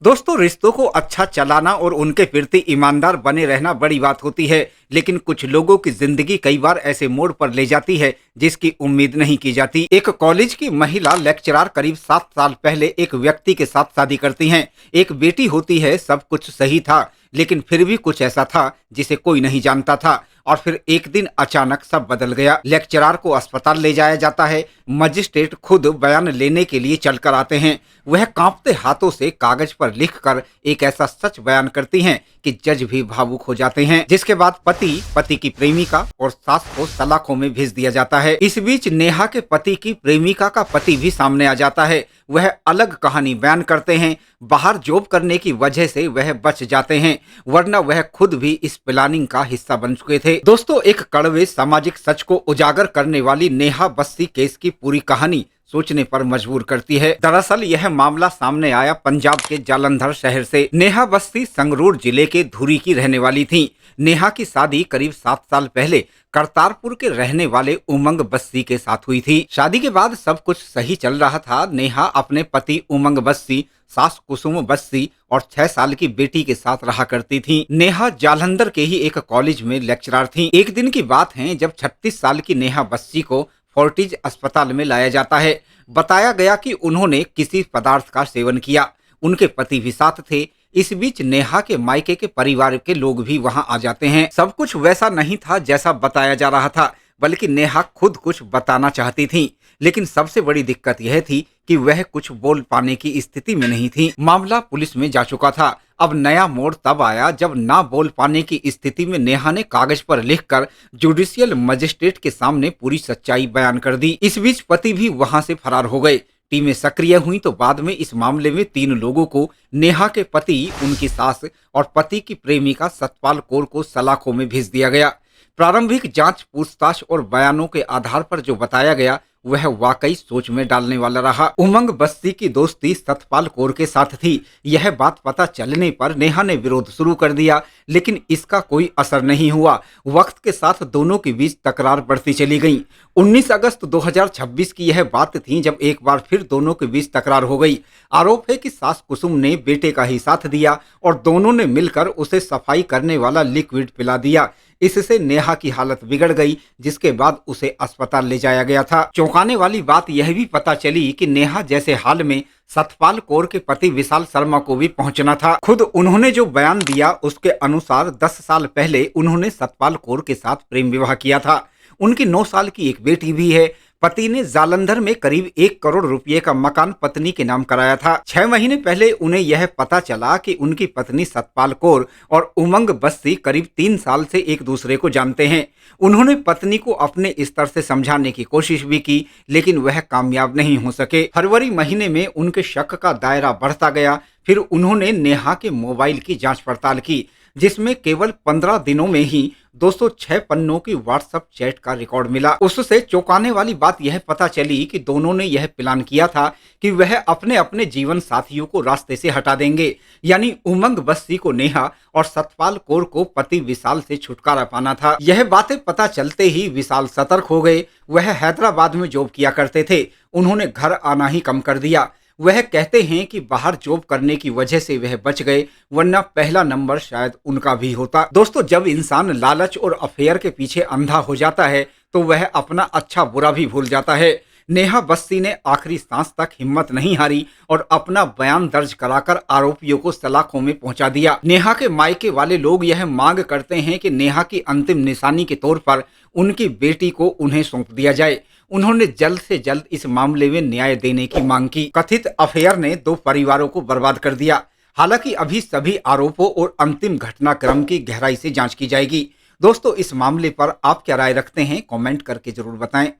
दोस्तों, रिश्तों को अच्छा चलाना और उनके प्रति ईमानदार बने रहना बड़ी बात होती है। लेकिन कुछ लोगों की जिंदगी कई बार ऐसे मोड़ पर ले जाती है जिसकी उम्मीद नहीं की जाती। एक कॉलेज की महिला लेक्चरर करीब 7 साल पहले एक व्यक्ति के साथ शादी करती हैं। एक बेटी होती है। सब कुछ सही था, लेकिन फिर भी कुछ ऐसा था जिसे कोई नहीं जानता था। और फिर एक दिन अचानक सब बदल गया। लेक्चरर को अस्पताल ले जाया जाता है। मजिस्ट्रेट खुद बयान लेने के लिए चलकर आते हैं। वह कांपते हाथों से कागज पर लिखकर एक ऐसा सच बयान करती हैं कि जज भी भावुक हो जाते हैं। जिसके बाद पति की प्रेमिका और सास को सलाखों में भेज दिया जाता है। इस बीच नेहा के पति की प्रेमिका का पति भी सामने आ जाता है। वह अलग कहानी बयान करते हैं। बाहर जॉब करने की वजह से वह बच जाते हैं, वरना वह खुद भी इस प्लानिंग का हिस्सा बन चुके थे। दोस्तों, एक कड़वे सामाजिक सच को उजागर करने वाली नेहा बस्सी केस की पूरी कहानी सोचने पर मजबूर करती है। दरअसल यह मामला सामने आया पंजाब के जालंधर शहर से। नेहा बस्सी संगरूर जिले के धुरी की रहने वाली थी। नेहा की शादी करीब 7 साल पहले करतारपुर के रहने वाले उमंग बस्सी के साथ हुई थी। शादी के बाद सब कुछ सही चल रहा था। नेहा अपने पति उमंग बस्सी, सास कुसुम बस्सी और 6 साल की बेटी के साथ रहा करती थी। नेहा जालंधर के ही एक कॉलेज में लेक्चरर थी। एक दिन की बात है जब 36 साल की नेहा बस्सी को फोर्टिज अस्पताल में लाया जाता है। बताया गया कि उन्होंने किसी पदार्थ का सेवन किया। उनके पति भी साथ थे। इस बीच नेहा के मायके के परिवार के लोग भी वहां आ जाते हैं। सब कुछ वैसा नहीं था जैसा बताया जा रहा था, बल्कि नेहा खुद कुछ बताना चाहती थी। लेकिन सबसे बड़ी दिक्कत यह थी कि वह कुछ बोल पाने की स्थिति में नहीं थी। मामला पुलिस में जा चुका था। अब नया मोड़ तब आया जब ना बोल पाने की स्थिति में नेहा ने कागज पर लिखकर जुडिशियल मजिस्ट्रेट के सामने पूरी सच्चाई बयान कर दी। इस बीच पति भी वहां से फरार हो गए। टीमें सक्रिय हुई तो बाद में इस मामले में 3 लोगों को, नेहा के पति, उनकी सास और पति की प्रेमिका सतपाल कौर को सलाखों में भेज दिया गया। प्रारंभिक जांच, पूछताछ और बयानों के आधार पर जो बताया गया वह वाकई सोच में डालने वाला रहा। उमंग बस्सी की दोस्ती सतपाल कौर के साथ थी। यह बात पता चलने पर नेहा ने विरोध शुरू कर दिया, लेकिन इसका कोई असर नहीं हुआ। वक्त के साथ दोनों के बीच तकरार बढ़ती चली गई। 19 अगस्त 2026 की यह बात थी जब एक बार फिर दोनों के बीच तकरार हो गई। आरोप है कि सास कुसुम ने बेटे का ही साथ दिया और दोनों ने मिलकर उसे सफाई करने वाला लिक्विड पिला दिया। इससे नेहा की हालत बिगड़ गई, जिसके बाद उसे अस्पताल ले जाया गया था। चौंकाने वाली बात यह भी पता चली कि नेहा जैसे हाल में सतपाल कौर के पति विशाल शर्मा को भी पहुंचना था। खुद उन्होंने जो बयान दिया उसके अनुसार 10 साल पहले उन्होंने सतपाल कौर के साथ प्रेम विवाह किया था। उनकी 9 साल की एक बेटी भी है। पति ने जालंधर में करीब 1 करोड़ रुपए का मकान पत्नी के नाम कराया था। 6 महीने पहले उन्हें यह पता चला कि उनकी पत्नी सतपाल कौर और उमंग बस्सी करीब 3 साल से एक दूसरे को जानते हैं। उन्होंने पत्नी को अपने स्तर से समझाने की कोशिश भी की, लेकिन वह कामयाब नहीं हो सके। फरवरी महीने में उनके शक का दायरा बढ़ता गया। फिर उन्होंने नेहा के मोबाइल की जांच पड़ताल की, जिसमें केवल 15 दिनों में ही 206 पन्नों की व्हाट्सएप चैट का रिकॉर्ड मिला। उससे चौंकाने वाली बात यह पता चली कि दोनों ने यह प्लान किया था कि वह अपने अपने जीवन साथियों को रास्ते से हटा देंगे। यानी उमंग बस्सी को नेहा और सतपाल कौर को पति विशाल से छुटकारा पाना था। यह बातें पता चलते ही विशाल सतर्क हो गए। वह हैदराबाद में जॉब किया करते थे। उन्होंने घर आना ही कम कर दिया। वह कहते हैं कि बाहर जॉब करने की वजह से वह बच गए, वरना पहला नंबर शायद उनका भी होता। दोस्तों, जब इंसान लालच और अफेयर के पीछे अंधा हो जाता है तो वह अपना अच्छा बुरा भी भूल जाता है। नेहा बस्सी ने आखिरी सांस तक हिम्मत नहीं हारी और अपना बयान दर्ज कराकर आरोपियों को सलाखों में पहुंचा दिया। नेहा के मायके वाले लोग यह मांग करते हैं कि नेहा की अंतिम निशानी के तौर पर उनकी बेटी को उन्हें सौंप दिया जाए। उन्होंने जल्द से जल्द इस मामले में न्याय देने की मांग की। कथित अफेयर ने 2 परिवारों को बर्बाद कर दिया। हालांकि अभी सभी आरोपों और अंतिम घटनाक्रम की गहराई से जांच की जाएगी। दोस्तों, इस मामले पर आप क्या राय रखते हैं? कमेंट करके जरूर बताएं।